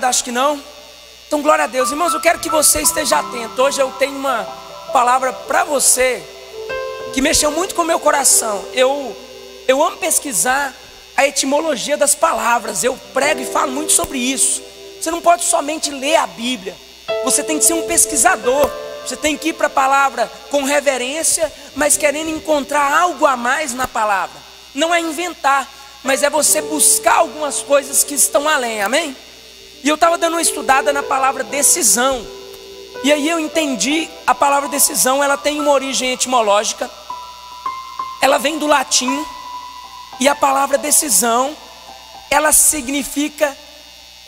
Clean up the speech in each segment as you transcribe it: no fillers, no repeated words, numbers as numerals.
Acho que não. Então glória a Deus. Irmãos, eu quero que você esteja atento. Hoje eu tenho uma palavra para você que mexeu muito com o meu coração. Eu amo pesquisar a etimologia das palavras. Eu prego e falo muito sobre isso. Você não pode somente ler a Bíblia. Você tem que ser um pesquisador. Você tem que ir para a palavra com reverência, mas querendo encontrar algo a mais na palavra. Não é inventar, mas é você buscar algumas coisas que estão além. Amém? E eu estava dando uma estudada na palavra decisão. E aí eu entendi, a palavra decisão, ela tem uma origem etimológica. Ela vem do latim. E a palavra decisão, ela significa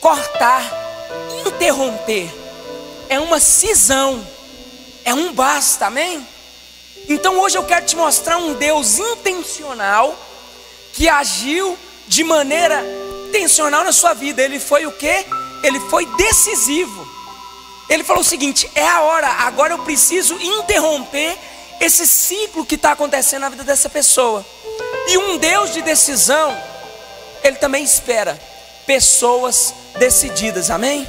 cortar, interromper. É uma cisão. É um basta, amém? Então hoje eu quero te mostrar um Deus intencional, que agiu de maneira intencional na sua vida. Ele foi o quê? Ele foi decisivo. Ele falou o seguinte: é a hora, agora eu preciso interromper esse ciclo que está acontecendo na vida dessa pessoa. E um Deus de decisão, Ele também espera pessoas decididas, amém?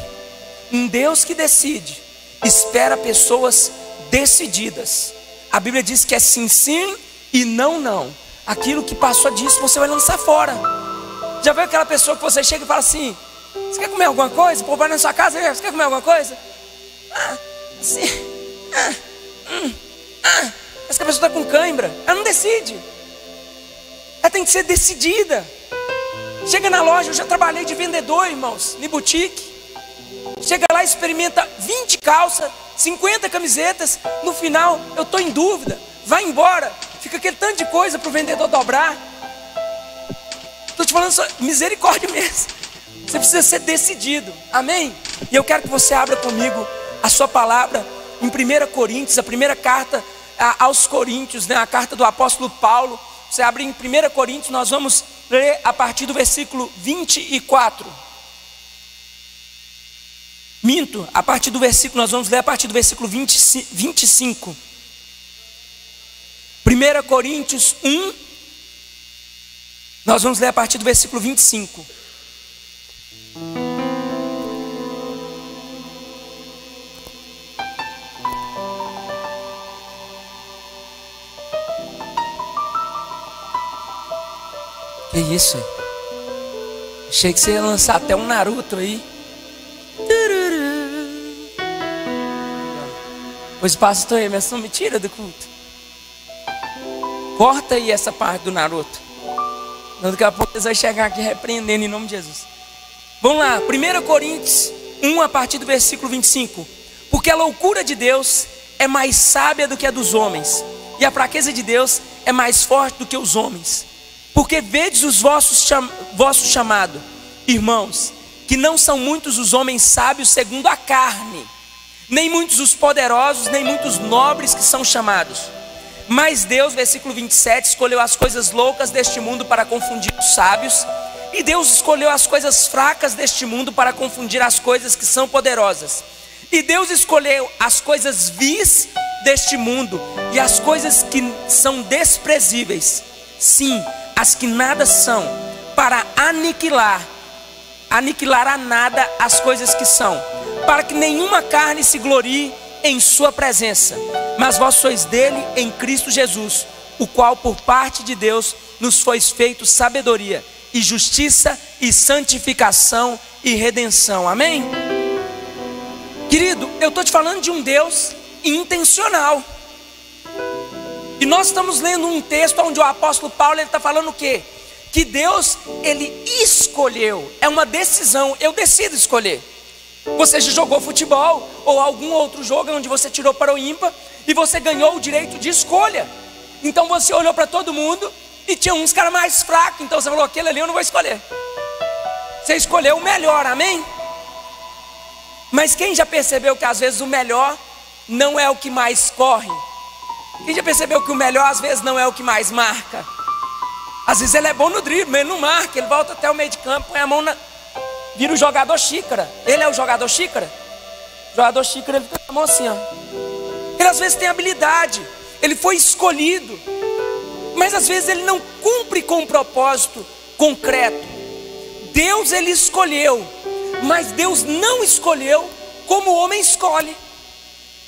Um Deus que decide, espera pessoas decididas. A Bíblia diz que é sim, sim e não, não. Aquilo que passou disso você vai lançar fora. Já viu aquela pessoa que você chega e fala assim: você quer comer alguma coisa? O povo vai na sua casa, você quer comer alguma coisa? Mas que a pessoa está com cãibra. Ela não decide. Ela tem que ser decidida. Chega na loja, eu já trabalhei de vendedor, irmãos, em boutique. Chega lá, experimenta 20 calças, 50 camisetas. No final, eu estou em dúvida. Vai embora. Fica aquele tanto de coisa para o vendedor dobrar. Estou te falando só, misericórdia mesmo. Você precisa ser decidido, amém? E eu quero que você abra comigo a sua palavra em 1 Coríntios, a primeira carta aos Coríntios, né? A carta do apóstolo Paulo. Você abre em 1 Coríntios, nós vamos ler a partir do versículo 24. Minto, a partir do versículo, nós vamos ler a partir do versículo 25. 1 Coríntios 1, nós vamos ler a partir do versículo 25. Que isso? Achei que você ia lançar até um Naruto aí. Pois pastor aí, mas não me tira do culto. Corta aí essa parte do Naruto. Daqui a pouco eles vão chegar aqui repreendendo em nome de Jesus. Vamos lá, 1 Coríntios 1, a partir do versículo 25. Porque a loucura de Deus é mais sábia do que a dos homens, e a fraqueza de Deus é mais forte do que os homens. Porque vedes os vosso chamado, irmãos, que não são muitos os homens sábios segundo a carne, nem muitos os poderosos, nem muitos nobres que são chamados. Mas Deus, versículo 27, escolheu as coisas loucas deste mundo para confundir os sábios, e Deus escolheu as coisas fracas deste mundo para confundir as coisas que são poderosas. E Deus escolheu as coisas vis deste mundo e as coisas que são desprezíveis, sim, as que nada são, para aniquilar a nada as coisas que são, para que nenhuma carne se glorie em sua presença. Mas vós sois dele em Cristo Jesus, o qual por parte de Deus nos foi feito sabedoria e justiça e santificação e redenção, amém? Querido, eu estou te falando de um Deus intencional. E nós estamos lendo um texto onde o apóstolo Paulo está falando o quê? Que Deus, Ele escolheu, é uma decisão, eu decido escolher. Você já jogou futebol ou algum outro jogo onde você tirou para o ímpar e você ganhou o direito de escolha. Então você olhou para todo mundo e tinha uns caras mais fracos, então você falou: aquele ali eu não vou escolher. Você escolheu o melhor, amém? Mas quem já percebeu que às vezes o melhor não é o que mais corre? Quem já percebeu que o melhor às vezes não é o que mais marca? Às vezes ele é bom no drible, mas ele não marca. Ele volta até o meio de campo, põe a mão na... vira o jogador xícara. Ele é o jogador xícara? O jogador xícara, ele fica com a mão assim, ó. Ele às vezes tem habilidade, ele foi escolhido, mas às vezes ele não cumpre com um propósito concreto. Deus, Ele escolheu, Mas Deus não escolheu como o homem escolhe.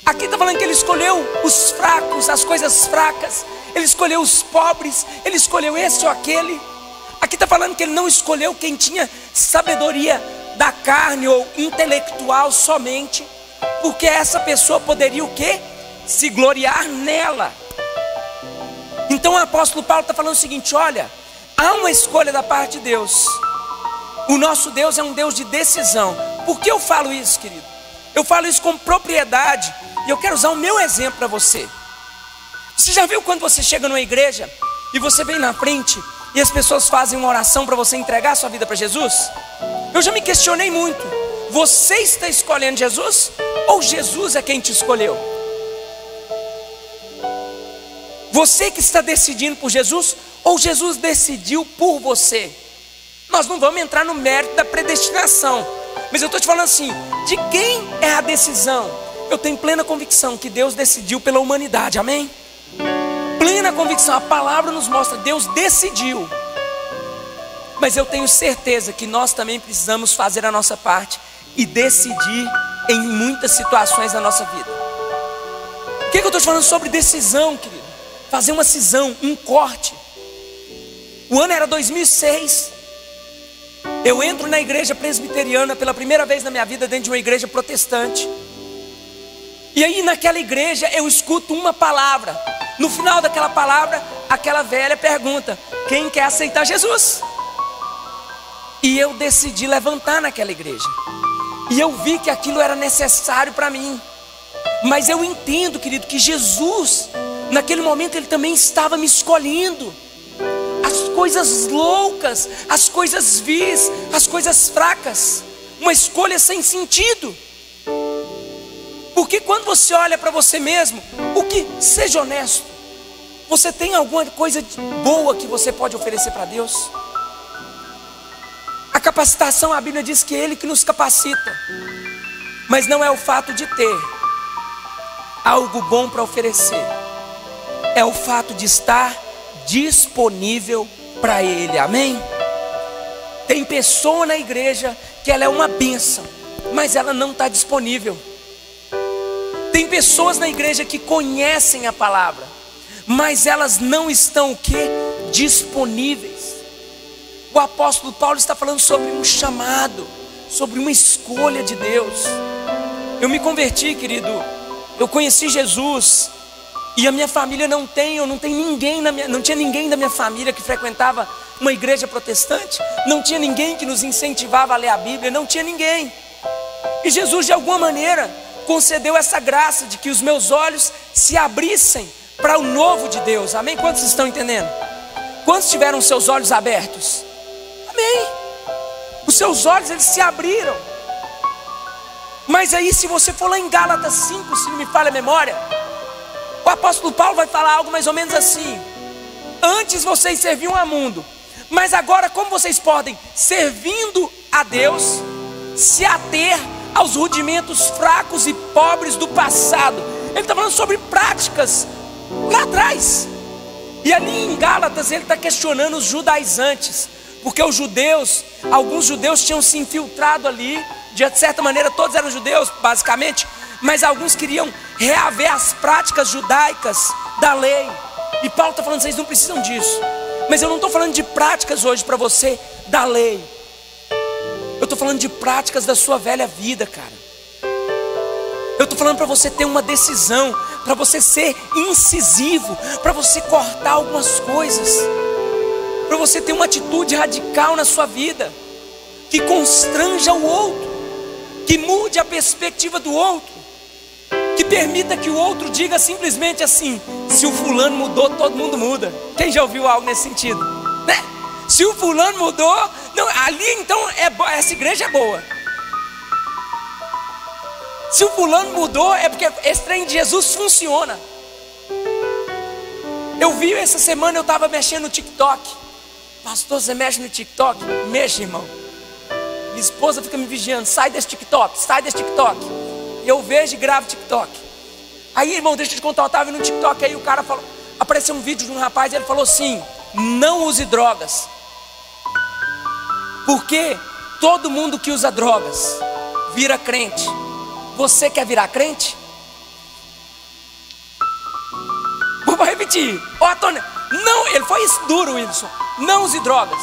Aqui está falando que Ele escolheu os fracos, as coisas fracas. Ele escolheu os pobres, Ele escolheu esse ou aquele. Aqui está falando que Ele não escolheu quem tinha sabedoria da carne ou intelectual somente, porque essa pessoa poderia o quê? Se gloriar nela. Então o apóstolo Paulo está falando o seguinte: olha, há uma escolha da parte de Deus. O nosso Deus é um Deus de decisão. Por que eu falo isso, querido? Eu falo isso com propriedade, e eu quero usar o meu exemplo para você. Você já viu quando você chega numa igreja e você vem na frente e as pessoas fazem uma oração para você entregar a sua vida para Jesus? Eu já me questionei muito: você está escolhendo Jesus ou Jesus é quem te escolheu? Você que está decidindo por Jesus ou Jesus decidiu por você? Nós não vamos entrar no mérito da predestinação, mas eu estou te falando assim, de quem é a decisão? Eu tenho plena convicção que Deus decidiu pela humanidade, amém? Plena convicção, a palavra nos mostra, Deus decidiu. Mas eu tenho certeza que nós também precisamos fazer a nossa parte e decidir em muitas situações da nossa vida. O que eu estou te falando sobre decisão, querido? Fazer uma cisão, um corte. O ano era 2006. Eu entro na igreja presbiteriana pela primeira vez na minha vida, dentro de uma igreja protestante. E aí naquela igreja eu escuto uma palavra. No final daquela palavra, aquela velha pergunta: quem quer aceitar Jesus? E eu decidi levantar naquela igreja. E eu vi que aquilo era necessário para mim. Mas eu entendo, querido, que Jesus, naquele momento, Ele também estava me escolhendo. As coisas loucas, as coisas vis, as coisas fracas. Uma escolha sem sentido. Porque quando você olha para você mesmo, seja honesto, você tem alguma coisa boa que você pode oferecer para Deus? A capacitação, a Bíblia diz que é Ele que nos capacita. Mas não é o fato de ter algo bom para oferecer, é o fato de estar disponível para Ele, amém? Tem pessoa na igreja que ela é uma bênção, mas ela não está disponível. Tem pessoas na igreja que conhecem a palavra, mas elas não estão o quê? Disponíveis. O apóstolo Paulo está falando sobre um chamado, sobre uma escolha de Deus. Eu me converti, querido, eu conheci Jesus, e a minha família não tinha ninguém da minha família que frequentava uma igreja protestante, não tinha ninguém que nos incentivava a ler a Bíblia, não tinha ninguém. E Jesus de alguma maneira concedeu essa graça de que os meus olhos se abrissem para o novo de Deus, amém? Quantos estão entendendo? Quantos tiveram seus olhos abertos? Amém. Os seus olhos, eles se abriram. Mas aí, se você for lá em Gálatas 5, se não me falha a memória, o apóstolo Paulo vai falar algo mais ou menos assim: antes vocês serviam ao mundo, mas agora como vocês podem, servindo a Deus, se ater aos rudimentos fracos e pobres do passado? Ele está falando sobre práticas lá atrás. E ali em Gálatas ele está questionando os judaizantes, porque os judeus, alguns judeus tinham se infiltrado ali. De certa maneira todos eram judeus basicamente, mas alguns queriam reaver as práticas judaicas da lei. E Paulo está falando: vocês não precisam disso. Mas eu não estou falando de práticas hoje para você da lei, eu estou falando de práticas da sua velha vida, cara. Eu estou falando para você ter uma decisão, para você ser incisivo, para você cortar algumas coisas, para você ter uma atitude radical na sua vida, que constranja o outro, que mude a perspectiva do outro, que permita que o outro diga simplesmente assim: se o fulano mudou, todo mundo muda. Quem já ouviu algo nesse sentido, né? Se o fulano mudou, não, ali então essa igreja é boa. Se o fulano mudou, é porque esse trem de Jesus funciona. Eu vi essa semana, eu estava mexendo no TikTok. Pastor, você mexe no TikTok? Mexe, irmão. Minha esposa fica me vigiando: sai desse TikTok, sai desse TikTok. E eu vejo e gravo TikTok. Aí, irmão, deixa eu te contar, eu estava no TikTok, aí o cara falou, apareceu um vídeo de um rapaz, ele falou assim: não use drogas, porque todo mundo que usa drogas vira crente. Você quer virar crente? Vou repetir. Ó, Antônio, não, ele foi duro, Wilson. Não use drogas,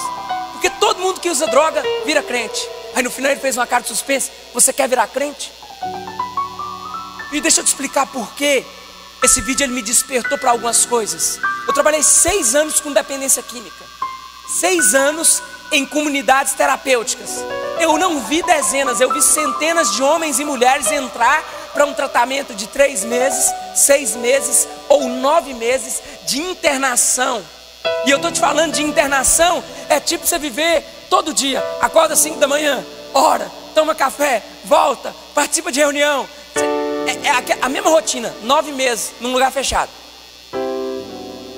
porque todo mundo que usa droga vira crente. Aí no final ele fez uma cara de suspense. Você quer virar crente? E deixa eu te explicar por quê. Esse vídeo ele me despertou para algumas coisas. Eu trabalhei 6 anos com dependência química, 6 anos em comunidades terapêuticas. Eu não vi dezenas, eu vi centenas de homens e mulheres entrar para um tratamento de 3 meses, 6 meses ou 9 meses de internação. E eu estou te falando de internação, é tipo você viver todo dia. Acorda às 5 da manhã, ora, toma café, volta, participa de reunião. É a mesma rotina, 9 meses num lugar fechado.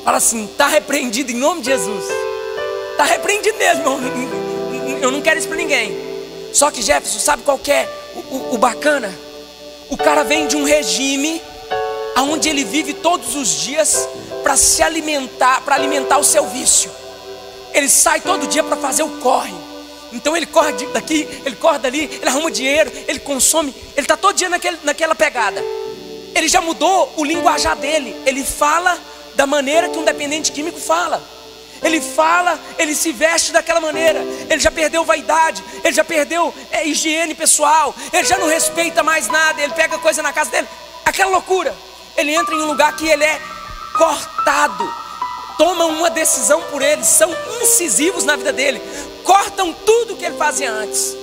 Fala assim, está repreendido em nome de Jesus. Está repreendido mesmo, eu não quero isso para ninguém. Só que Jefferson, sabe qual que é o bacana? O cara vem de um regime onde ele vive todos os dias para se alimentar, para alimentar o seu vício. Ele sai todo dia para fazer o corre. Então ele corre daqui, ele corre dali, ele arruma dinheiro, ele consome. Ele está todo dia naquela pegada. Ele já mudou o linguajar dele. Ele fala da maneira que um dependente químico fala. Ele fala, ele se veste daquela maneira. Ele já perdeu vaidade, ele já perdeu higiene pessoal. Ele já não respeita mais nada. Ele pega coisa na casa dele, aquela loucura. Ele entra em um lugar que ele é cortado. Tomam uma decisão por ele, são incisivos na vida dele, cortam tudo que ele fazia antes.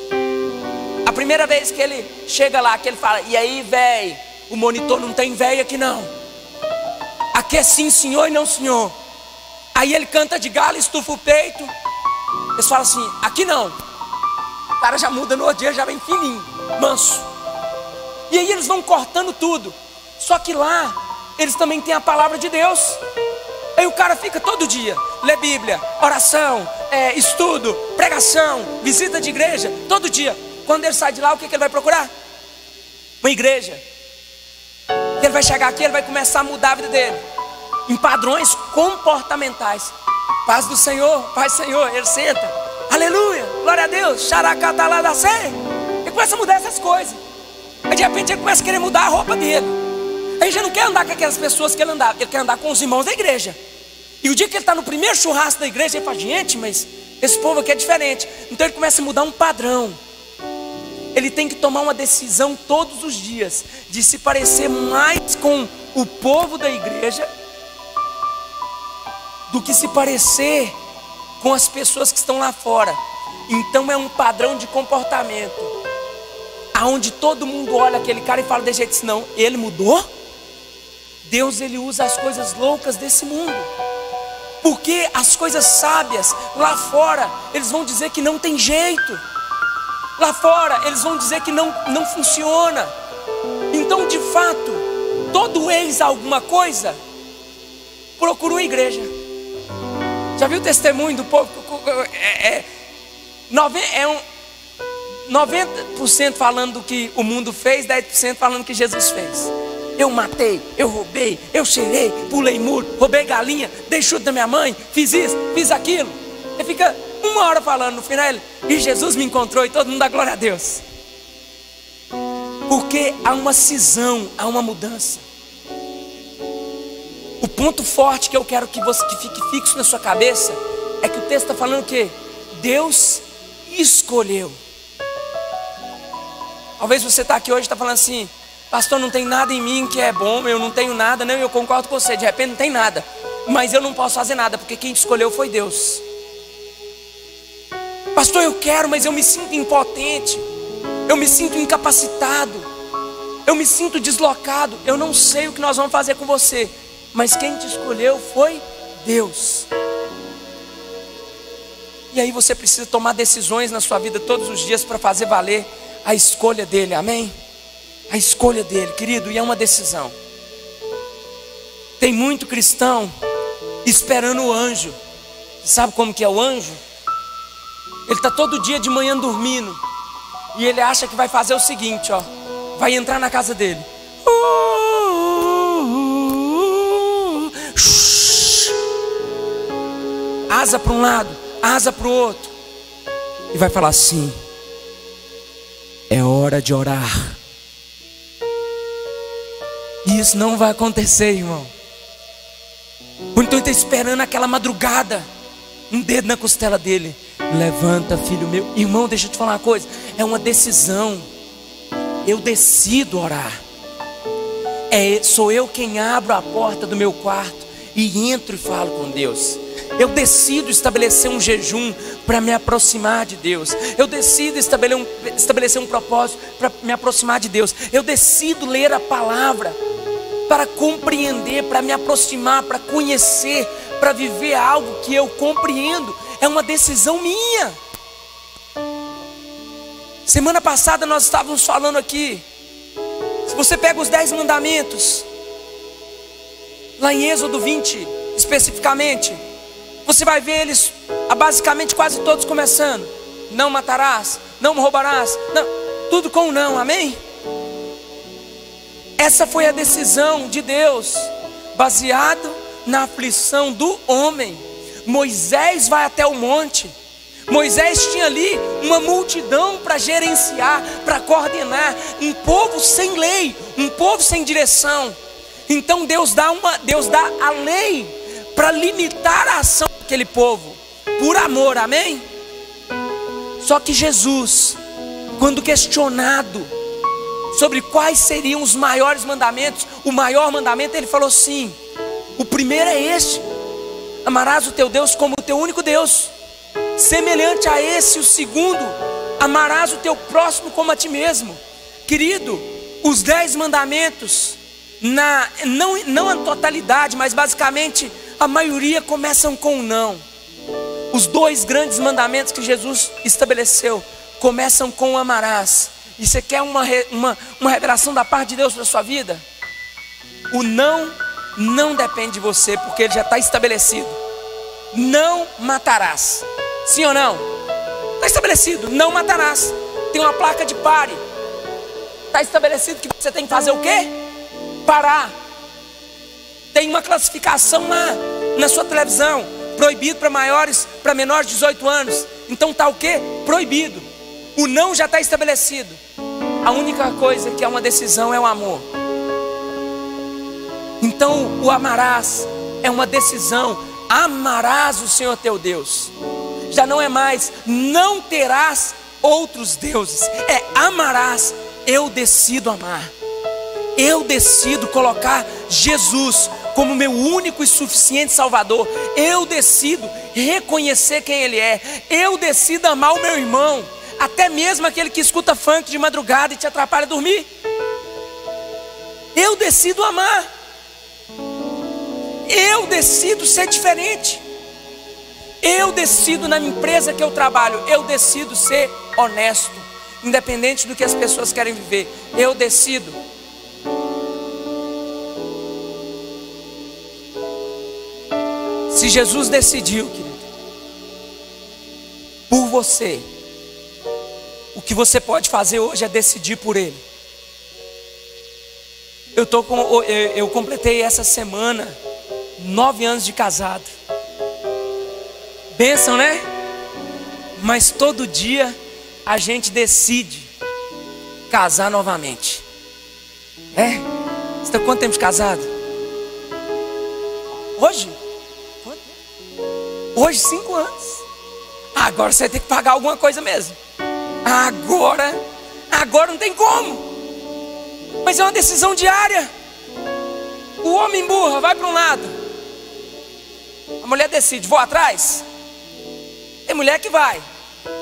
A primeira vez que ele chega lá, que ele fala, e aí véi, o monitor não tem véi aqui não. Aqui é sim senhor e não senhor. Aí ele canta de galo, estufa o peito. Eles falam assim, aqui não. O cara já muda no outro dia, já vem fininho, manso. E aí eles vão cortando tudo. Só que lá, eles também têm a palavra de Deus. Aí o cara fica todo dia, lê Bíblia, oração, estudo, pregação, visita de igreja, todo dia. Quando ele sai de lá, o que ele vai procurar? Uma igreja. Ele vai chegar aqui, ele vai começar a mudar a vida dele em padrões comportamentais. Paz do Senhor, paz do Senhor. Ele senta, aleluia, glória a Deus, xaracatalada, ele começa a mudar essas coisas. Aí de repente ele começa a querer mudar a roupa dele. Aí já não quer andar com aquelas pessoas que ele andava, ele quer andar com os irmãos da igreja. E o dia que ele está no primeiro churrasco da igreja, ele fala, gente, mas esse povo aqui é diferente. Então ele começa a mudar um padrão. Ele tem que tomar uma decisão todos os dias de se parecer mais com o povo da igreja do que se parecer com as pessoas que estão lá fora. Então é um padrão de comportamento aonde todo mundo olha aquele cara e fala de jeito assim, não, ele mudou? Deus, ele usa as coisas loucas desse mundo, porque as coisas sábias lá fora, eles vão dizer que não tem jeito. Lá fora, eles vão dizer que não funciona. Então, de fato, todo ex alguma coisa procura uma igreja. Já viu o testemunho do povo? 90% falando do que o mundo fez, 10% falando que Jesus fez. Eu matei, eu roubei, eu cheirei, pulei muro, roubei galinha, dei chute da minha mãe, fiz isso, fiz aquilo. Ele fica 1 hora falando, no final ele, e Jesus me encontrou, e todo mundo dá glória a Deus. Porque há uma cisão, há uma mudança. O ponto forte que eu quero que fique fixo na sua cabeça é que o texto está falando o quê? Deus escolheu. Talvez você está aqui hoje e está falando assim, pastor, não tem nada em mim que é bom, eu não tenho nada, não, eu concordo com você, de repente não tem nada, mas eu não posso fazer nada, porque quem te escolheu foi Deus. Pastor, eu quero, mas eu me sinto impotente, eu me sinto incapacitado, eu me sinto deslocado, eu não sei o que nós vamos fazer com você, mas quem te escolheu foi Deus. E aí você precisa tomar decisões na sua vida todos os dias para fazer valer a escolha dele, amém? A escolha dele, querido, e é uma decisão. Tem muito cristão esperando o anjo. Você sabe como que é o anjo? Ele está todo dia de manhã dormindo, e ele acha que vai fazer o seguinte, ó, vai entrar na casa dele, asa para um lado, asa para o outro, e vai falar assim, hora de orar. E isso não vai acontecer, irmão. O Antônio está esperando aquela madrugada, um dedo na costela dele. Levanta, filho meu. Irmão, deixa eu te falar uma coisa. É uma decisão. Eu decido orar. Sou eu quem abro a porta do meu quarto e entro e falo com Deus. Eu decido estabelecer um jejum para me aproximar de Deus. Eu decido estabelecer um propósito para me aproximar de Deus. Eu decido ler a palavra para compreender, para me aproximar, para conhecer, para viver algo que eu compreendo. É uma decisão minha. Semana passada nós estávamos falando aqui. Se você pega os 10 mandamentos, lá em Êxodo 20 especificamente, você vai ver eles basicamente quase todos começando: não matarás, não roubarás, não, tudo com não, amém? Essa foi a decisão de Deus, baseado na aflição do homem. Moisés vai até o monte. Moisés tinha ali uma multidão para gerenciar, para coordenar, um povo sem lei, um povo sem direção. Então Deus dá a lei para limitar a ação daquele povo, por amor, amém? Só que Jesus, quando questionado sobre quais seriam os maiores mandamentos, o maior mandamento, ele falou assim: o primeiro é este: amarás o teu Deus como o teu único Deus. Semelhante a esse, o segundo: amarás o teu próximo como a ti mesmo. Querido, os 10 mandamentos, não a totalidade, mas basicamente a maioria começam com não. Os 2 grandes mandamentos que Jesus estabeleceu começam com amarás. E você quer uma revelação da parte de Deus para a sua vida? O não depende de você, porque ele já está estabelecido. Não matarás. Sim ou não? Está estabelecido, não matarás. Tem uma placa de pare. Está estabelecido que você tem que fazer o quê? Parar. Tem uma classificação lá na sua televisão: proibido para menores de 18 anos. Então está o quê? Proibido. O não já está estabelecido. A única coisa que é uma decisão é o amor. Então o amarás é uma decisão. Amarás o Senhor teu Deus. Já não é mais não terás outros deuses, é amarás. Eu decido amar. Eu decido colocar Jesus como meu único e suficiente Salvador. Eu decido reconhecer quem Ele é. Eu decido amar o meu irmão, até mesmo aquele que escuta funk de madrugada e te atrapalha a dormir. Eu decido amar. Eu decido ser diferente. Eu decido na empresa que eu trabalho, eu decido ser honesto, independente do que as pessoas querem viver. Eu decido. Se Jesus decidiu, querido, por você, o que você pode fazer hoje é decidir por Ele. Eu completei essa semana 9 anos de casado. Bênção, né? Mas todo dia a gente decide casar novamente. Você está quanto tempo de casado? Hoje 5 anos. Agora você vai ter que pagar alguma coisa mesmo. Agora não tem como. Mas é uma decisão diária. O homem burra, vai para um lado. A mulher decide, vou atrás. Tem mulher que vai,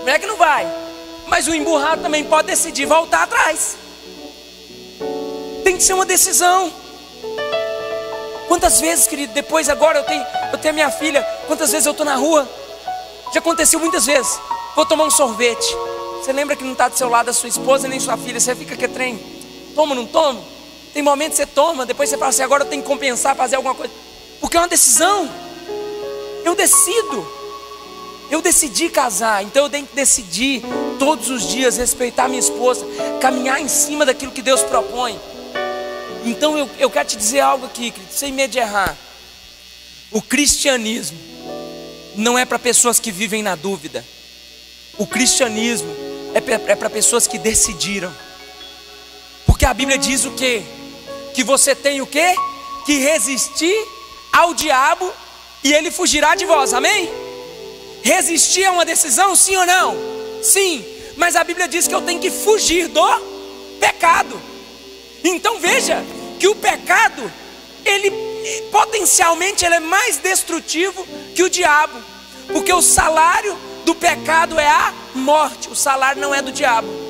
mulher que não vai. Mas o emburrado também pode decidir voltar atrás. Tem que ser uma decisão. Quantas vezes, querido, depois agora eu tenho a minha filha. Quantas vezes eu estou na rua? Já aconteceu muitas vezes. Vou tomar um sorvete. Você lembra que não está do seu lado a sua esposa nem sua filha. Você fica que trem, toma ou não toma? Tem momentos que você toma, depois você fala assim: agora eu tenho que compensar, fazer alguma coisa. Porque é uma decisão. Eu decido. Eu decidi casar, então eu tenho que decidir todos os dias respeitar minha esposa, caminhar em cima daquilo que Deus propõe. Então eu quero te dizer algo aqui, querido, sem medo de errar. O cristianismo não é para pessoas que vivem na dúvida. O cristianismo é para pessoas que decidiram. Porque a Bíblia diz o quê? Que você tem o quê? Que resistir ao diabo e ele fugirá de vós, amém? Resistir é uma decisão, sim ou não? Sim, mas a Bíblia diz que eu tenho que fugir do pecado. Então veja que o pecado, ele potencialmente ele é mais destrutivo que o diabo, porque o salário do pecado é a morte. O salário não é do diabo,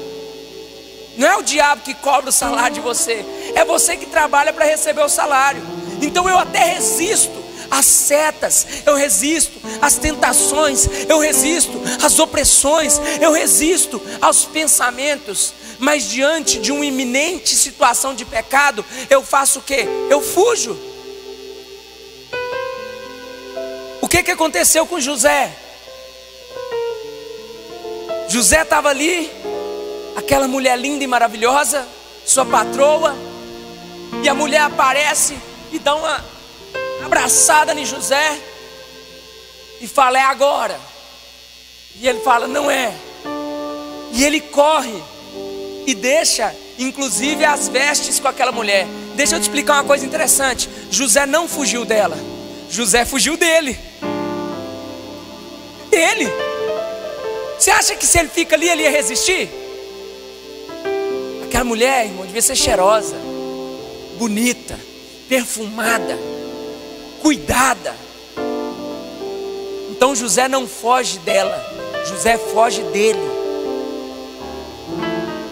não é o diabo que cobra o salário de você, é você que trabalha para receber o salário. Então eu até resisto às setas, eu resisto às tentações, eu resisto às opressões, eu resisto aos pensamentos, mas diante de uma iminente situação de pecado, eu faço o quê? Eu fujo. O que aconteceu com José? José estava ali, aquela mulher linda e maravilhosa, sua patroa, e a mulher aparece e dá uma abraçada em José e fala: é agora. E ele fala: não é. E ele corre e deixa inclusive as vestes com aquela mulher. Deixa eu te explicar uma coisa interessante. José não fugiu dela, José fugiu dele. Você acha que se ele fica ali, ele ia resistir? Aquela mulher, irmão, devia ser cheirosa, bonita, perfumada, cuidada. Então José não foge dela, José foge dele.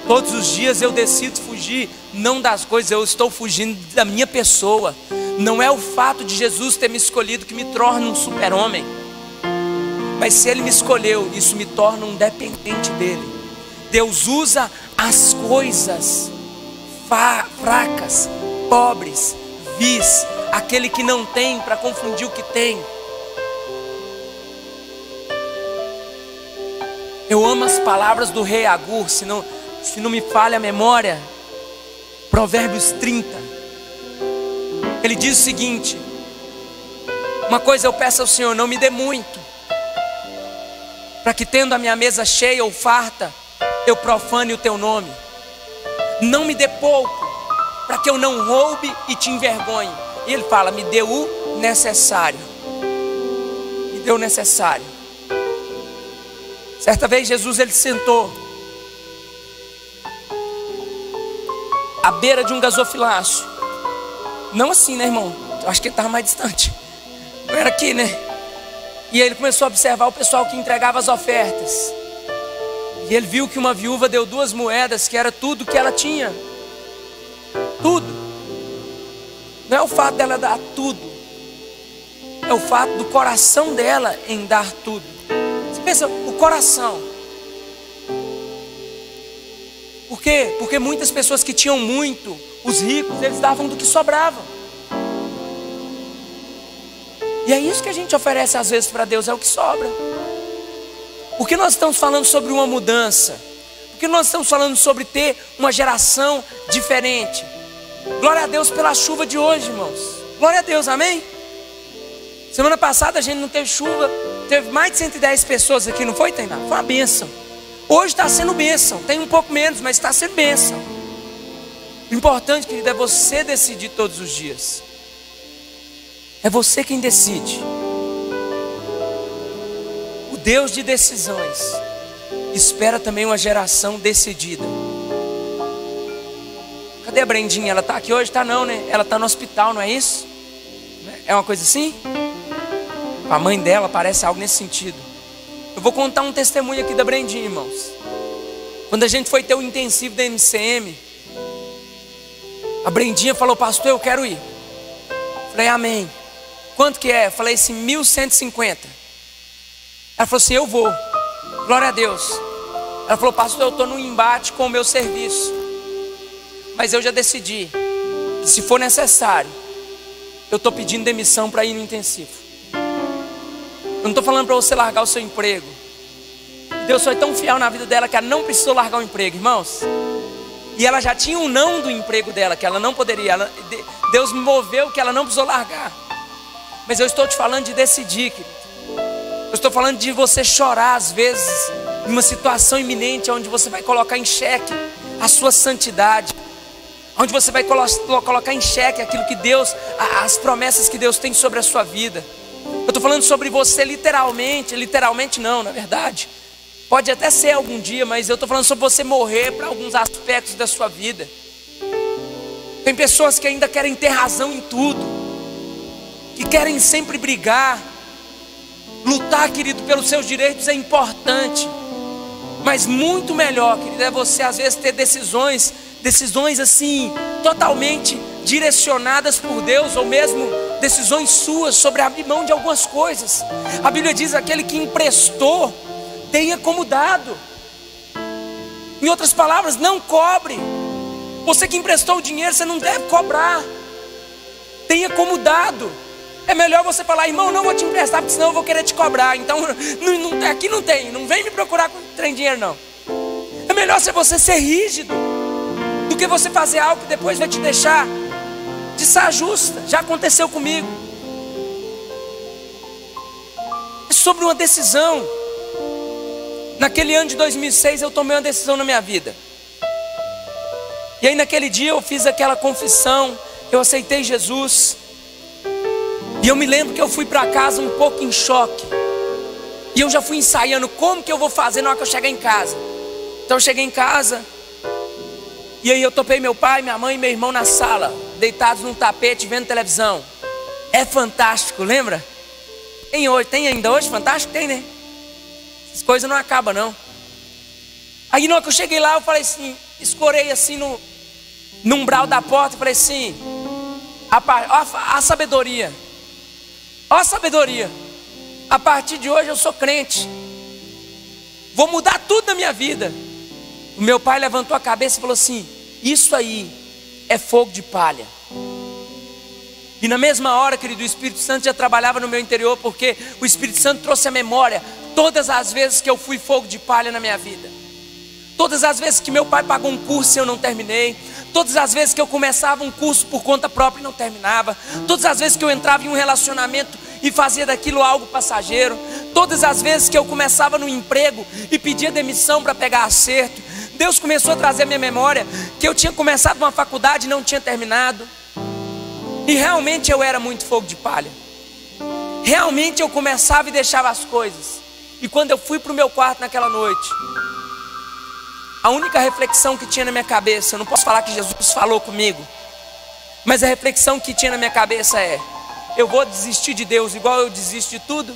Todos os dias eu decido fugir, não das coisas, eu estou fugindo da minha pessoa. Não é o fato de Jesus ter me escolhido que me torna um super-homem, mas se Ele me escolheu, isso me torna um dependente dEle. Deus usa as coisas fracas, pobres, vis, aquele que não tem, para confundir o que tem. Eu amo as palavras do rei Agur, se não me falha a memória, Provérbios 30. Ele diz o seguinte: uma coisa eu peço ao Senhor, não me dê muito, para que tendo a minha mesa cheia ou farta, eu profane o teu nome. Não me dê pouco, para que eu não roube e te envergonhe. E ele fala: me dê o necessário. Me dê o necessário. Certa vez Jesus ele sentou à beira de um gasofilácio. Não assim, né, irmão? Eu acho que ele estava mais distante. Não era aqui, né? E aí ele começou a observar o pessoal que entregava as ofertas. E ele viu que uma viúva deu 2 moedas, que era tudo que ela tinha. Tudo. Não é o fato dela dar tudo, é o fato do coração dela em dar tudo. Você pensa, o coração. Por quê? Porque muitas pessoas que tinham muito, os ricos, eles davam do que sobrava. E é isso que a gente oferece às vezes para Deus, é o que sobra. Porque nós estamos falando sobre uma mudança, porque nós estamos falando sobre ter uma geração diferente. Glória a Deus pela chuva de hoje, irmãos. Glória a Deus, amém? Semana passada a gente não teve chuva, teve mais de 110 pessoas aqui, não foi, Tainá? Foi uma bênção. Hoje está sendo bênção, tem um pouco menos, mas está sendo bênção. O importante, querido, é você decidir todos os dias. É você quem decide. O Deus de decisões espera também uma geração decidida. Cadê a Brendinha? Ela está aqui hoje? Está não, né? Ela está no hospital, não é isso? É uma coisa assim? A mãe dela parece algo nesse sentido. Eu vou contar um testemunho aqui da Brendinha, irmãos. Quando a gente foi ter o intensivo da MCM, a Brendinha falou: pastor, eu quero ir. Falei: amém. Quanto que é? Eu falei assim: 1.150. Ela falou assim: eu vou. Glória a Deus. Ela falou: pastor, eu estou no embate com o meu serviço, mas eu já decidi que se for necessário, eu estou pedindo demissão para ir no intensivo. Eu não estou falando para você largar o seu emprego. Deus foi tão fiel na vida dela que ela não precisou largar o emprego, irmãos. E ela já tinha um não do emprego dela, que ela não poderia. Deus me moveu que ela não precisou largar. Mas eu estou te falando de decidir, querido. Eu estou falando de você chorar às vezes em uma situação iminente, onde você vai colocar em xeque a sua santidade. onde você vai colocar em xeque aquilo que Deus, as promessas que Deus tem sobre a sua vida. Eu estou falando sobre você literalmente não, na verdade. Pode até ser algum dia, mas eu estou falando sobre você morrer para alguns aspectos da sua vida. Tem pessoas que ainda querem ter razão em tudo, que querem sempre brigar. Lutar, querido, pelos seus direitos é importante, mas muito melhor, querido, é você às vezes ter decisões assim, totalmente direcionadas por Deus, ou mesmo decisões suas sobre abrir mão de algumas coisas. A Bíblia diz: aquele que emprestou, tenha como dado. Em outras palavras, não cobre. Você que emprestou o dinheiro, você não deve cobrar. Tenha como dado. É melhor você falar: irmão, não vou te emprestar, porque senão eu vou querer te cobrar. Então, aqui não tem, não vem me procurar com trem dinheiro não. É melhor você ser rígido do que você fazer algo que depois vai te deixar de saia justa. Já aconteceu comigo. É sobre uma decisão. Naquele ano de 2006 eu tomei uma decisão na minha vida. E aí naquele dia eu fiz aquela confissão, eu aceitei Jesus. E eu me lembro que eu fui para casa um pouco em choque. E eu já fui ensaiando como que eu vou fazer na hora que eu chegar em casa. Então eu cheguei em casa, e aí eu topei meu pai, minha mãe e meu irmão na sala, deitados num tapete, vendo televisão. É fantástico, lembra? Tem ainda hoje Fantástico? Tem, né? As coisas não acabam não. Aí na hora que eu cheguei lá, eu falei assim, escorei assim no umbral da porta, e falei assim: a sabedoria. Ó a sabedoria. A partir de hoje eu sou crente. Vou mudar tudo na minha vida. O meu pai levantou a cabeça e falou assim: isso aí é fogo de palha. E na mesma hora, querido, o Espírito Santo já trabalhava no meu interior, porque o Espírito Santo trouxe à memória todas as vezes que eu fui fogo de palha na minha vida. Todas as vezes que meu pai pagou um curso e eu não terminei. Todas as vezes que eu começava um curso por conta própria e não terminava. Todas as vezes que eu entrava em um relacionamento e fazia daquilo algo passageiro. Todas as vezes que eu começava no emprego e pedia demissão para pegar acerto. Deus começou a trazer à minha memória que eu tinha começado uma faculdade e não tinha terminado. E realmente eu era muito fogo de palha. Realmente eu começava e deixava as coisas. E quando eu fui para o meu quarto naquela noite, a única reflexão que tinha na minha cabeça, eu não posso falar que Jesus falou comigo, mas a reflexão que tinha na minha cabeça é: eu vou desistir de Deus igual eu desisto de tudo?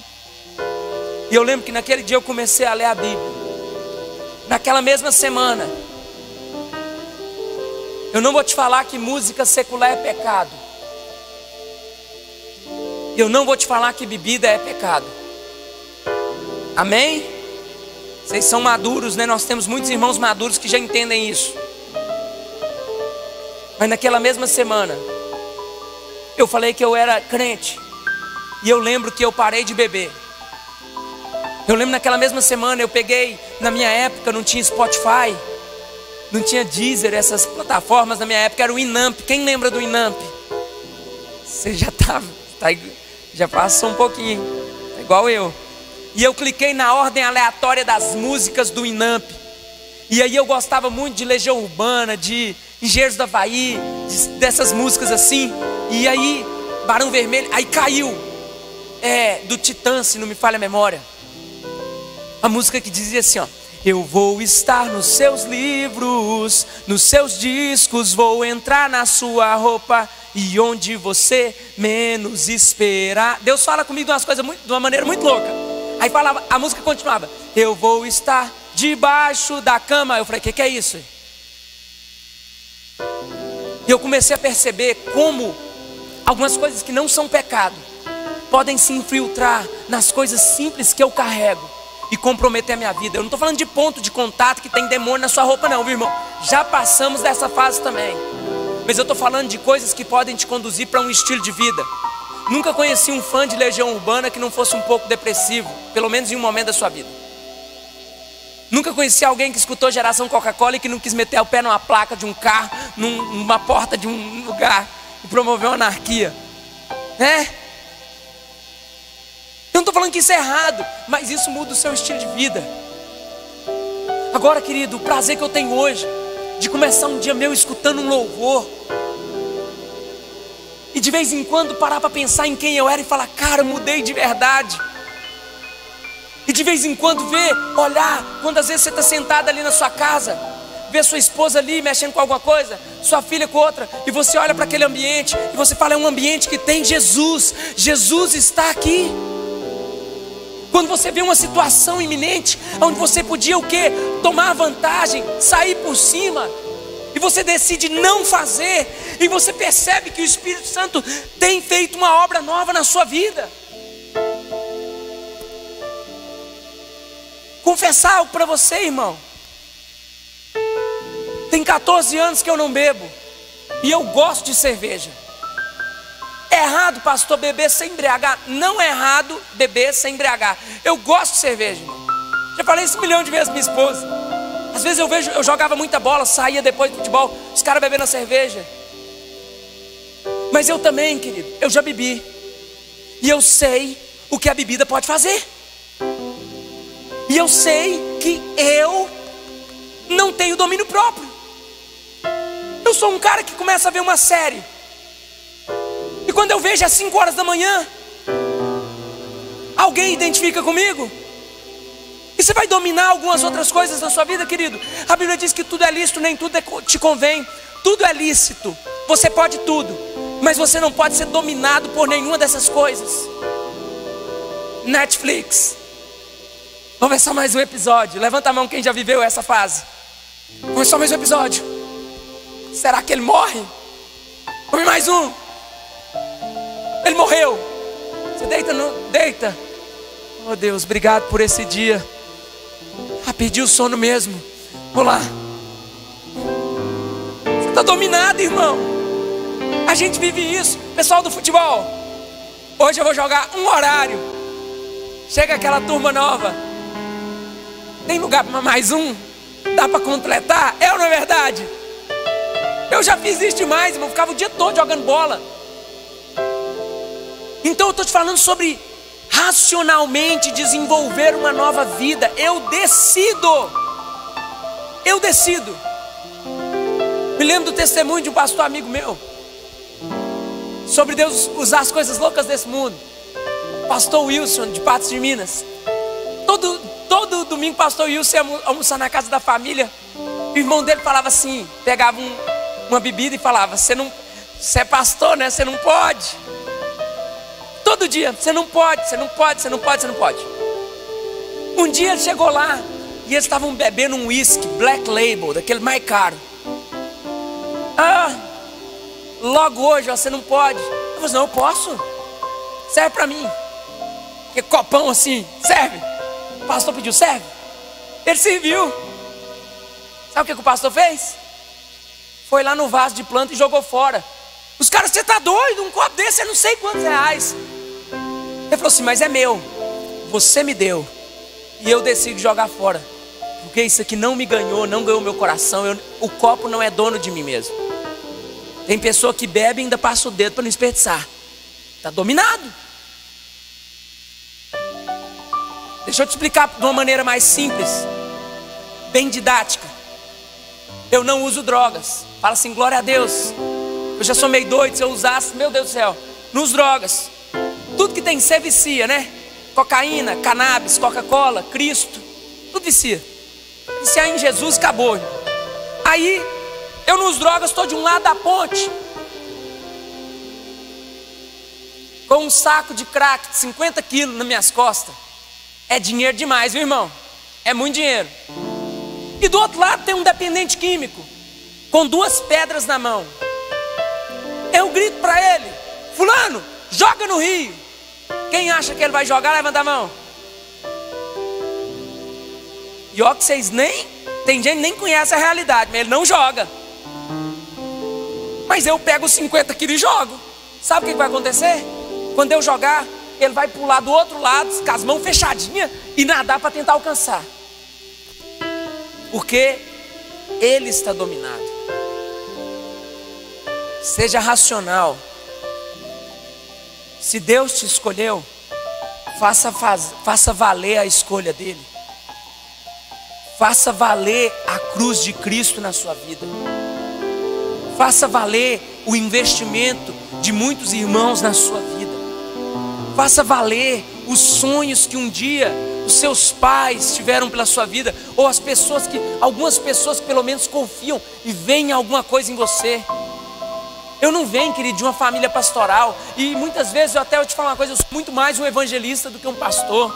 E eu lembro que naquele dia eu comecei a ler a Bíblia. Naquela mesma semana, eu não vou te falar que música secular é pecado. Eu não vou te falar que bebida é pecado. Amém? Vocês são maduros, né? Nós temos muitos irmãos maduros que já entendem isso. Mas naquela mesma semana, eu falei que eu era crente. E eu lembro que eu parei de beber. Eu lembro naquela mesma semana, eu peguei, na minha época não tinha Spotify, não tinha Deezer, essas plataformas. Na minha época era o Inamp. Quem lembra do Inamp? Você já passou um pouquinho, tá igual eu. E eu cliquei na ordem aleatória das músicas do Inamp. E aí eu gostava muito de Legião Urbana, de Engenheiros do Havaí, dessas músicas assim. E aí, Barão Vermelho, aí caiu do Titãs, se não me falha a memória, a música que dizia assim, ó: eu vou estar nos seus livros, nos seus discos, vou entrar na sua roupa, e onde você menos esperar. Deus fala comigo de umas coisas de uma maneira muito louca. Aí falava, a música continuava: eu vou estar debaixo da cama. Eu falei: que é isso? E eu comecei a perceber como algumas coisas que não são pecado podem se infiltrar nas coisas simples que eu carrego e comprometer a minha vida. Eu não estou falando de ponto de contato que tem demônio na sua roupa não, viu, irmão? Já passamos dessa fase também. Mas eu estou falando de coisas que podem te conduzir para um estilo de vida. Nunca conheci um fã de Legião Urbana que não fosse um pouco depressivo, pelo menos em um momento da sua vida. Nunca conheci alguém que escutou Geração Coca-Cola e que não quis meter o pé numa placa de um carro, numa porta de um lugar e promover uma anarquia, né? Eu não estou falando que isso é errado, mas isso muda o seu estilo de vida. Agora, querido, o prazer que eu tenho hoje de começar um dia meu escutando um louvor, e de vez em quando parar para pensar em quem eu era e falar, cara, eu mudei de verdade. E de vez em quando olhar, quando às vezes você está sentado ali na sua casa, vê sua esposa ali mexendo com alguma coisa, sua filha com outra, e você olha para aquele ambiente e você fala, é um ambiente que tem Jesus, Jesus está aqui. Quando você vê uma situação iminente, onde você podia o quê? Tomar vantagem, sair por cima, e você decide não fazer, e você percebe que o Espírito Santo tem feito uma obra nova na sua vida. Confessar algo para você, irmão. Tem 14 anos que eu não bebo, e eu gosto de cerveja. É errado, pastor, beber sem embriagar? Não é errado beber sem embriagar. Eu gosto de cerveja, irmão. Já falei isso 1 milhão de vezes com minha esposa. Às vezes eu jogava muita bola, saía depois do futebol, os caras bebendo a cerveja. Mas eu também, querido, eu já bebi. E eu sei o que a bebida pode fazer. E eu sei que eu não tenho domínio próprio. Eu sou um cara que começa a ver uma série, e quando eu vejo às 5 horas da manhã, alguém identifica comigo. E você vai dominar algumas outras coisas na sua vida, querido. A Bíblia diz que tudo é lícito, nem tudo te convém. Tudo é lícito, você pode tudo, mas você não pode ser dominado por nenhuma dessas coisas. Netflix. Vamos ver só mais um episódio. Levanta a mão quem já viveu essa fase. Vamos ver só mais um episódio. Será que ele morre? Vamos ver mais um. Ele morreu. Você deita, não? Deita. Oh Deus, obrigado por esse dia. Pediu sono mesmo. Vou lá. Você está dominado, irmão. A gente vive isso. Pessoal do futebol, hoje eu vou jogar um horário. Chega aquela turma nova. Tem lugar para mais um? Dá para completar? É ou não é verdade? Eu já fiz isso demais, irmão. Ficava o dia todo jogando bola. Então eu estou te falando sobre racionalmente desenvolver uma nova vida. Eu decido. Me lembro do testemunho de um pastor amigo meu, sobre Deus usar as coisas loucas desse mundo. Pastor Wilson, de Patos de Minas. Todo domingo, pastor Wilson ia almoçar na casa da família. O irmão dele falava assim, pegava uma bebida e falava, você é pastor, né? Você não pode. Todo dia, você não pode. Um dia ele chegou lá e eles estavam bebendo um whisky Black Label, daquele mais caro. Logo hoje você não pode. Eu falei, não, eu posso. Serve para mim. Que copão assim, serve. O pastor pediu, serve. Ele serviu. Sabe o que o pastor fez? Foi lá no vaso de planta e jogou fora. Os caras, você tá doido? Um copo desse é não sei quantos reais. Ele falou assim, mas é meu. Você me deu. E eu decido jogar fora. Porque isso aqui não me ganhou, não ganhou meu coração. O copo não é dono de mim mesmo. Tem pessoa que bebe e ainda passa o dedo para não desperdiçar. Está dominado. Deixa eu te explicar de uma maneira mais simples, bem didática. Eu não uso drogas. Fala assim, glória a Deus. Eu já sou meio doido, se eu usasse, meu Deus do céu. Nos drogas, tudo que tem C vicia, né? Cocaína, cannabis, Coca-Cola, Cristo, tudo vicia. Viciar em Jesus, acabou. Aí, eu nos drogas estou de um lado da ponte, com um saco de crack de 50 quilos nas minhas costas. É dinheiro demais, viu, irmão? É muito dinheiro. E do outro lado tem um dependente químico, com 2 pedras na mão. Eu grito para ele, fulano, joga no rio. Quem acha que ele vai jogar, levanta a mão. E ó que vocês tem gente que nem conhece a realidade, mas ele não joga. Mas eu pego os 50 quilos e jogo. Sabe o que vai acontecer? Quando eu jogar, ele vai pular do outro lado, com as mãos fechadinhas, e nadar para tentar alcançar. Porque ele está dominado. Seja racional. Se Deus te escolheu, faça valer a escolha dele. Faça valer a cruz de Cristo na sua vida. Faça valer o investimento de muitos irmãos na sua vida. Faça valer os sonhos que um dia os seus pais tiveram pela sua vida, ou algumas pessoas que pelo menos confiam e veem alguma coisa em você. Eu não venho, querido, de uma família pastoral, e muitas vezes eu vou te falar uma coisa, eu sou muito mais um evangelista do que um pastor.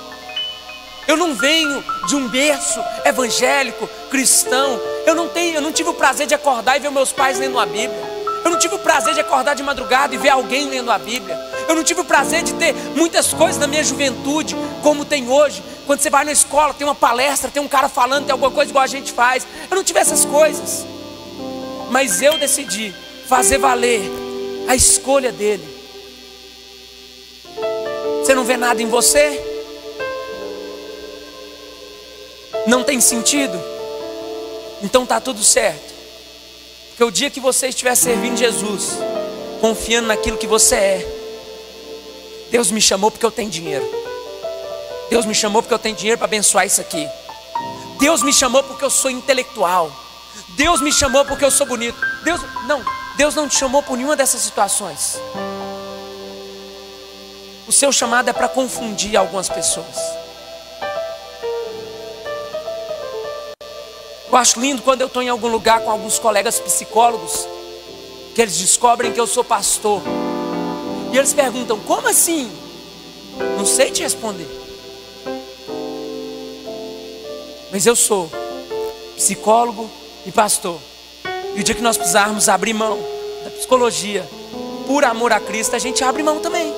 Eu não venho de um berço evangélico, cristão. Eu não tive o prazer de acordar e ver meus pais lendo a Bíblia. Eu não tive o prazer de acordar de madrugada e ver alguém lendo a Bíblia. Eu não tive o prazer de ter muitas coisas na minha juventude, como tem hoje. Quando você vai na escola, tem uma palestra, tem um cara falando, tem alguma coisa igual a gente faz. Eu não tive essas coisas. Mas eu decidi fazer valer a escolha dele. Você não vê nada em você? Não tem sentido? Então tá tudo certo. Porque o dia que você estiver servindo Jesus, confiando naquilo que você é, Deus me chamou porque eu tenho dinheiro. Deus me chamou porque eu tenho dinheiro para abençoar isso aqui. Deus me chamou porque eu sou intelectual. Deus me chamou porque eu sou bonito. Deus não te chamou por nenhuma dessas situações. O seu chamado é para confundir algumas pessoas. Eu acho lindo quando eu estou em algum lugar com alguns colegas psicólogos, que eles descobrem que eu sou pastor. E eles perguntam, como assim? Não sei te responder. Mas eu sou psicólogo e pastor. E o dia que nós precisarmos abrir mão da psicologia por amor a Cristo, a gente abre mão também.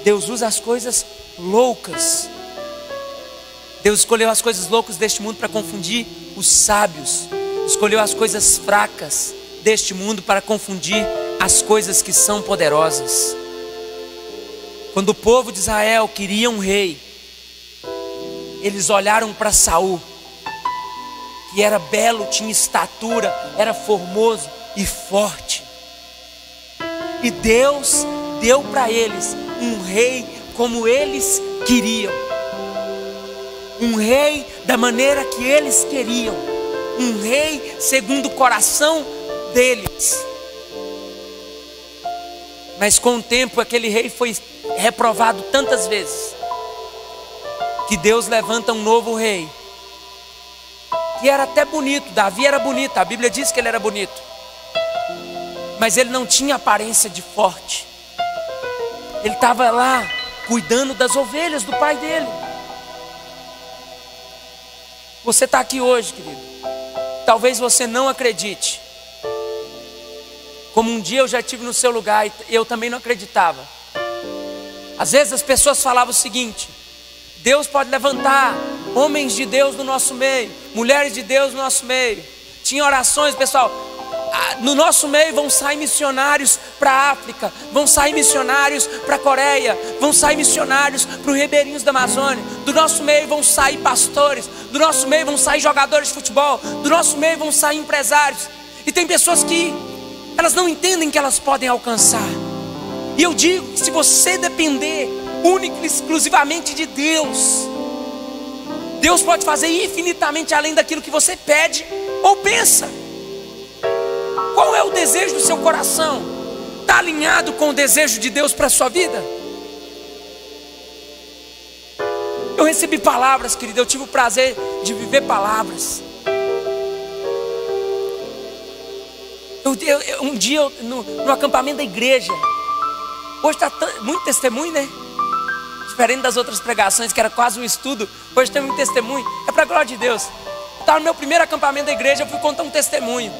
Deus usa as coisas loucas. Deus escolheu as coisas loucas deste mundo para confundir os sábios. Escolheu as coisas fracas deste mundo para confundir as coisas que são poderosas. Quando o povo de Israel queria um rei, eles olharam para Saul, que era belo, tinha estatura, era formoso e forte. E Deus deu para eles um rei como eles queriam. Um rei da maneira que eles queriam. Um rei segundo o coração deles. Mas com o tempo aquele rei foi reprovado tantas vezes, que Deus levanta um novo rei, que era até bonito. Davi era bonito, a Bíblia diz que ele era bonito, mas ele não tinha aparência de forte. Ele estava lá cuidando das ovelhas do pai dele. Você está aqui hoje, querido. Talvez você não acredite, como um dia eu já estive no seu lugar e eu também não acreditava. Às vezes as pessoas falavam o seguinte: Deus pode levantar homens de Deus no nosso meio, mulheres de Deus no nosso meio. Tinha orações, pessoal, no nosso meio vão sair missionários para a África, vão sair missionários para a Coreia, vão sair missionários para os ribeirinhos da Amazônia. Do nosso meio vão sair pastores, do nosso meio vão sair jogadores de futebol, do nosso meio vão sair empresários. E tem pessoas que elas não entendem que elas podem alcançar. E eu digo que se você depender única e exclusivamente de Deus, Deus pode fazer infinitamente além daquilo que você pede ou pensa. Qual é o desejo do seu coração? Está alinhado com o desejo de Deus para a sua vida? Eu recebi palavras, querido. Eu tive o prazer de viver palavras. Um dia no acampamento da igreja, hoje está muito testemunho, né? Diferente das outras pregações, que era quase um estudo, hoje tem muito testemunho. É para a glória de Deus. Estava no meu primeiro acampamento da igreja, eu fui contar um testemunho.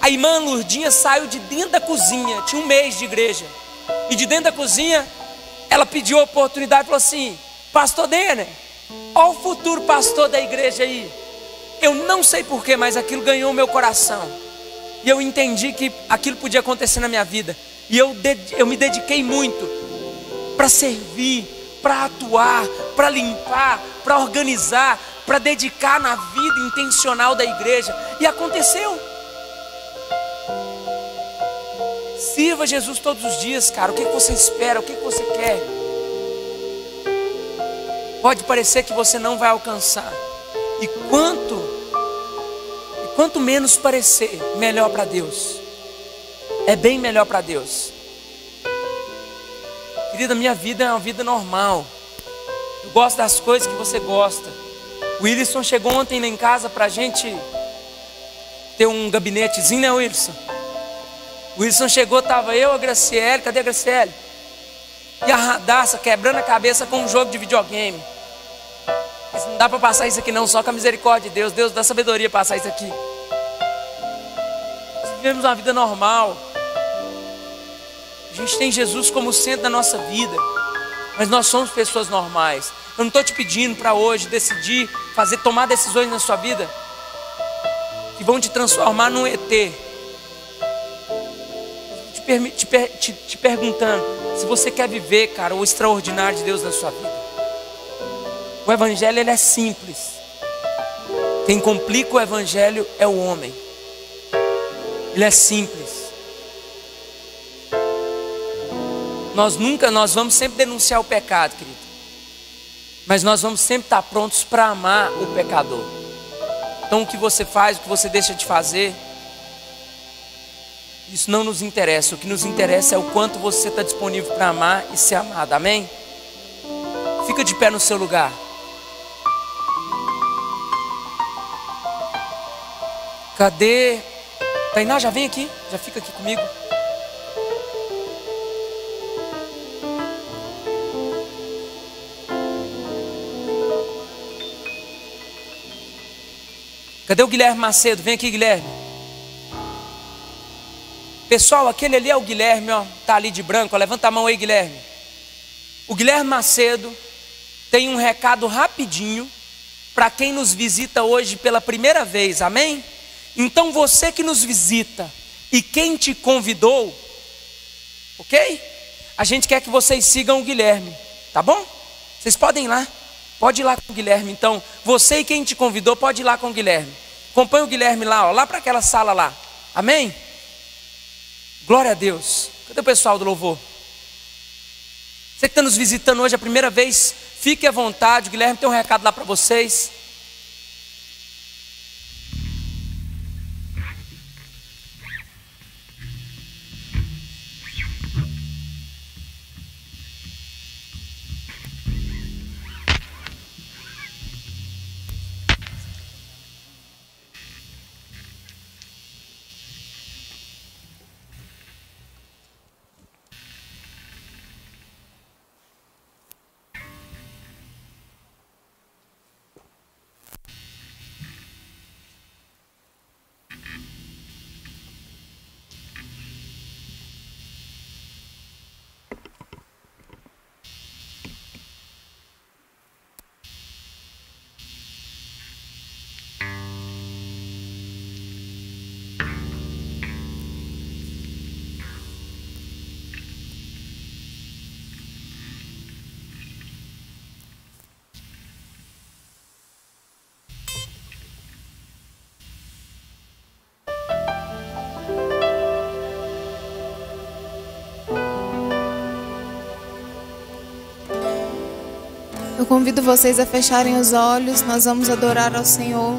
A irmã Lurdinha saiu de dentro da cozinha, tinha um mês de igreja, e de dentro da cozinha ela pediu a oportunidade e falou assim: Pastor Denner, olha o futuro pastor da igreja aí. Eu não sei porquê, mas aquilo ganhou o meu coração, e eu entendi que aquilo podia acontecer na minha vida. E eu me dediquei muito para servir, para atuar, para limpar, para organizar, para dedicar na vida intencional da igreja. E aconteceu. Sirva Jesus todos os dias, cara. O que você espera? O que você quer? pode parecer que você não vai alcançar. E quanto menos parecer, melhor para Deus. É bem melhor para Deus. Querida, minha vida é uma vida normal. Eu gosto das coisas que você gosta. O Wilson chegou ontem lá em casa pra gente ter um gabinetezinho, né, Wilson? O Wilson chegou, tava eu, a Graciele. Cadê a Graciele? E a Radassa quebrando a cabeça com um jogo de videogame. Mas não dá para passar isso aqui não, só com a misericórdia de Deus. Deus dá sabedoria para passar isso aqui. Nós vivemos uma vida normal. A gente tem Jesus como centro da nossa vida. Mas nós somos pessoas normais. Eu não estou te pedindo para hoje decidir, tomar decisões na sua vida que vão te transformar num ET. Te perguntando se você quer viver, cara, o extraordinário de Deus na sua vida. O evangelho, ele é simples. Quem complica o evangelho é o homem. Ele é simples. Nós vamos sempre denunciar o pecado, querido. Mas nós vamos sempre estar prontos para amar o pecador. Então o que você faz, o que você deixa de fazer, isso não nos interessa. O que nos interessa é o quanto você está disponível para amar e ser amado, amém? Fica de pé no seu lugar. Cadê? Tainá, já vem aqui, já fica aqui comigo. Cadê o Guilherme Macedo? Vem aqui, Guilherme. Pessoal, aquele ali é o Guilherme, ó, tá ali de branco, ó, levanta a mão aí, Guilherme. O Guilherme Macedo tem um recado rapidinho para quem nos visita hoje pela primeira vez, amém? Então você que nos visita e quem te convidou, ok? A gente quer que vocês sigam o Guilherme, tá bom? Vocês podem ir lá, pode ir lá com o Guilherme. Então você e quem te convidou pode ir lá com o Guilherme. Acompanha o Guilherme lá, ó, lá para aquela sala lá, amém? Glória a Deus. Cadê o pessoal do louvor? Você que está nos visitando hoje a primeira vez, fique à vontade, o Guilherme tem um recado lá para vocês. Eu convido vocês a fecharem os olhos, nós vamos adorar ao Senhor.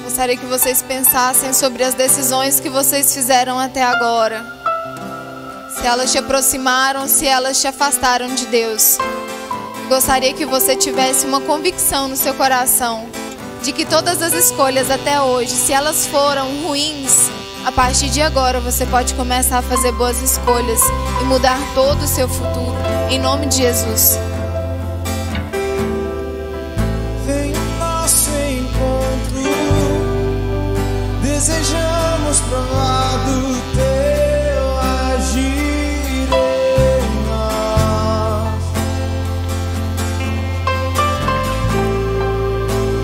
Gostaria que vocês pensassem sobre as decisões que vocês fizeram até agora. Se elas te aproximaram, se elas te afastaram de Deus. Gostaria que você tivesse uma convicção no seu coração de que todas as escolhas até hoje, se elas foram ruins, a partir de agora você pode começar a fazer boas escolhas e mudar todo o seu futuro, em nome de Jesus. Desejamos provar do teu agir em nós.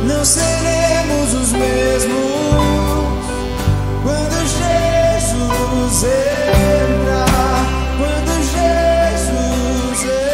Não seremos os mesmos quando Jesus entrar. Quando Jesus entrar.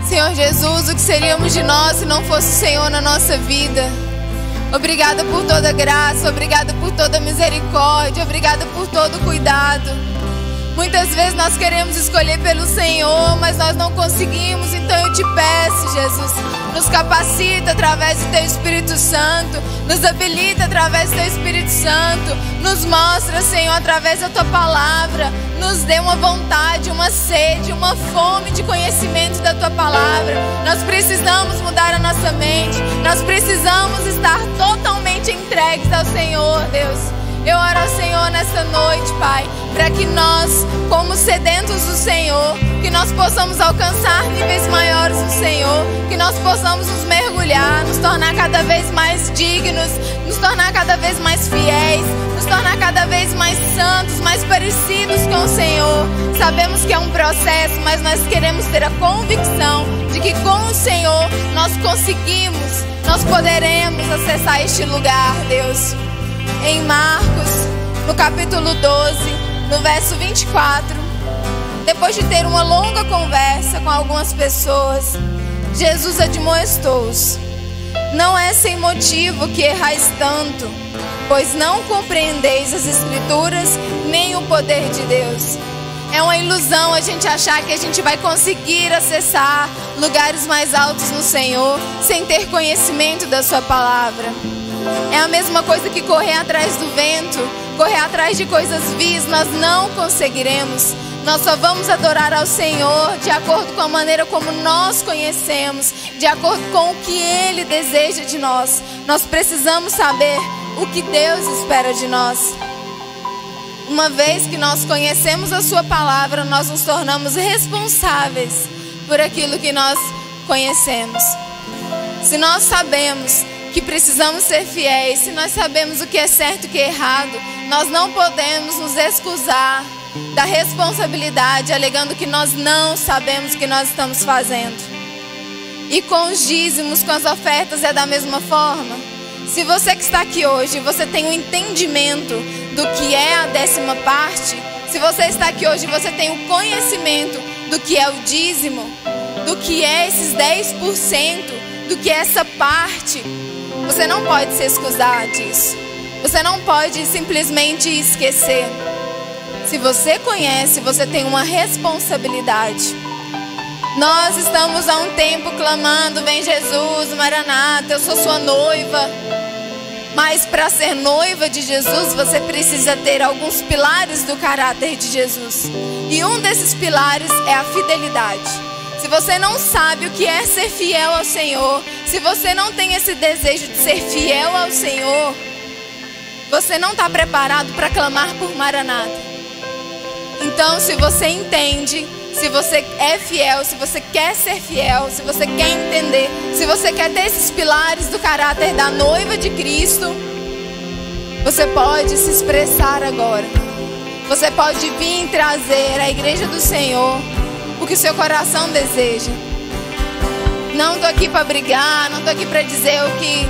Senhor Jesus, o que seríamos de nós se não fosse o Senhor na nossa vida? Obrigada por toda graça, obrigada por toda misericórdia, obrigada por todo cuidado. Muitas vezes nós queremos escolher pelo Senhor, mas nós não conseguimos. Então eu te peço, Jesus, nos capacita através do Teu Espírito Santo, nos habilita através do Teu Espírito Santo, nos mostra, Senhor, através da Tua palavra, nos dê uma vontade, uma sede, uma fome de conhecimento da Tua palavra. Nós precisamos mudar a nossa mente, nós precisamos estar totalmente entregues ao Senhor, Deus. Eu oro ao Senhor nessa noite, Pai, para que nós, como sedentos do Senhor, que nós possamos alcançar níveis maiores do Senhor, que nós possamos nos mergulhar, nos tornar cada vez mais dignos, nos tornar cada vez mais fiéis, nos tornar cada vez mais santos, mais parecidos com o Senhor. Sabemos que é um processo, mas nós queremos ter a convicção de que com o Senhor nós conseguimos, nós poderemos acessar este lugar, Deus. Em Marcos, no capítulo 12, no verso 24, depois de ter uma longa conversa com algumas pessoas, Jesus admoestou-os: não é sem motivo que errais tanto, pois não compreendeis as Escrituras nem o poder de Deus. É uma ilusão a gente achar que a gente vai conseguir acessar lugares mais altos no Senhor sem ter conhecimento da Sua palavra. É a mesma coisa que correr atrás do vento, correr atrás de coisas vis. Nós não conseguiremos. Nós só vamos adorar ao Senhor de acordo com a maneira como nós conhecemos, de acordo com o que Ele deseja de nós. Nós precisamos saber o que Deus espera de nós. Uma vez que nós conhecemos a Sua palavra, nós nos tornamos responsáveis por aquilo que nós conhecemos. Se nós sabemos que precisamos ser fiéis, se nós sabemos o que é certo e o que é errado, nós não podemos nos excusar da responsabilidade, alegando que nós não sabemos o que nós estamos fazendo. E com os dízimos, com as ofertas é da mesma forma. Se você que está aqui hoje, você tem um entendimento do que é a 10ª parte, se você está aqui hoje e você tem o conhecimento do que é o dízimo, do que é esses 10%, do que é essa parte, você não pode se excusar disso. Você não pode simplesmente esquecer. Se você conhece, você tem uma responsabilidade. Nós estamos há um tempo clamando: vem Jesus, Maranata, eu sou sua noiva. Mas para ser noiva de Jesus, você precisa ter alguns pilares do caráter de Jesus. E um desses pilares é a fidelidade. Se você não sabe o que é ser fiel ao Senhor, se você não tem esse desejo de ser fiel ao Senhor, você não está preparado para clamar por Maranata. Então, se você entende, se você é fiel, se você quer ser fiel, se você quer entender, se você quer ter esses pilares do caráter da noiva de Cristo, você pode se expressar agora. Você pode vir trazer à igreja do Senhor o que o seu coração deseja. Não estou aqui para brigar, não estou aqui para dizer o que,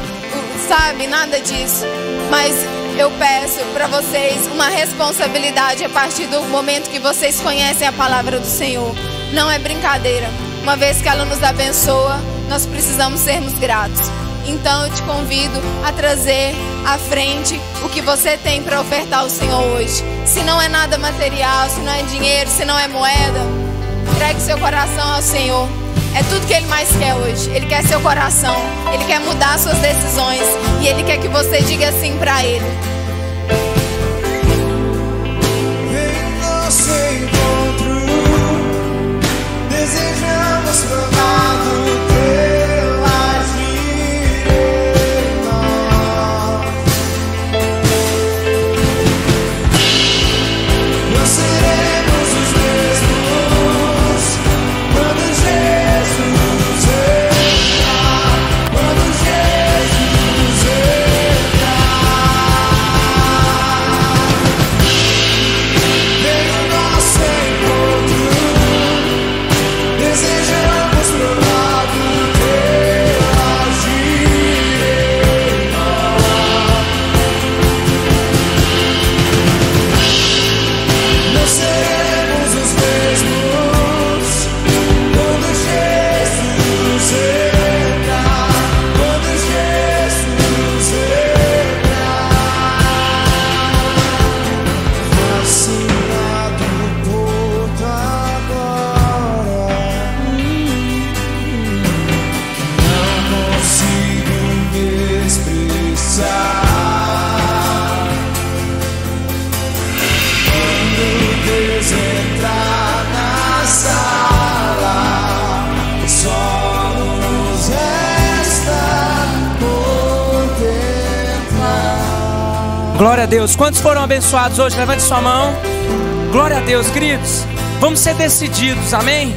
sabe, nada disso. Mas eu peço para vocês uma responsabilidade a partir do momento que vocês conhecem a palavra do Senhor. Não é brincadeira. Uma vez que ela nos abençoa, nós precisamos sermos gratos. Então eu te convido a trazer à frente o que você tem para ofertar ao Senhor hoje. Se não é nada material, se não é dinheiro, se não é moeda, entregue seu coração ao Senhor. É tudo que Ele mais quer hoje. Ele quer seu coração. Ele quer mudar suas decisões. E Ele quer que você diga assim para Ele. Em nosso encontro, desejamos provar do teu agir em nós. Nós seremos os mesmos quando Jesus entrar, quando Jesus entrar. Vem o nosso encontro, desejamos provar Glória a Deus. Quantos foram abençoados hoje? Levante sua mão. Glória a Deus, queridos. Vamos ser decididos, amém?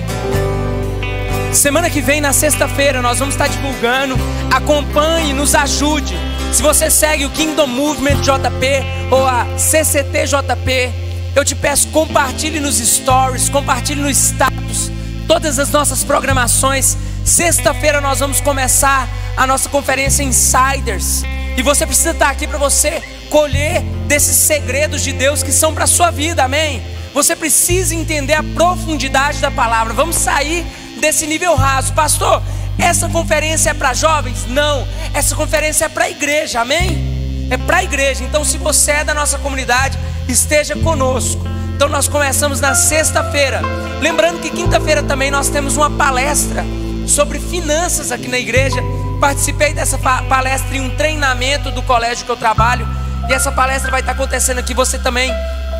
Semana que vem, na sexta-feira, nós vamos estar divulgando. Acompanhe, nos ajude. Se você segue o Kingdom Movement JP ou a CCT JP, eu te peço, compartilhe nos stories, compartilhe no status todas as nossas programações. Sexta-feira nós vamos começar a nossa conferência Insiders. E você precisa estar aqui para você colher desses segredos de Deus que são para a sua vida, amém? Você precisa entender a profundidade da palavra. Vamos sair desse nível raso. Pastor, essa conferência é para jovens? Não, essa conferência é para a igreja, amém? É para a igreja. Então, se você é da nossa comunidade, esteja conosco. Então nós começamos na sexta-feira. Lembrando que quinta-feira também nós temos uma palestra sobre finanças aqui na igreja. Participei dessa palestra em um treinamento do colégio que eu trabalho. E essa palestra vai estar acontecendo aqui. Você também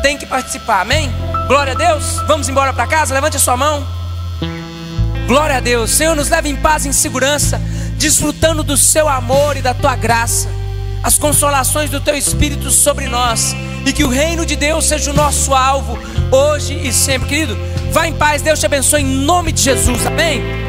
tem que participar, amém? Glória a Deus. Vamos embora para casa? Levante a sua mão. Glória a Deus. Senhor, nos leva em paz e em segurança, desfrutando do seu amor e da tua graça, as consolações do teu Espírito sobre nós, e que o reino de Deus seja o nosso alvo hoje e sempre. Querido, vá em paz, Deus te abençoe em nome de Jesus, amém?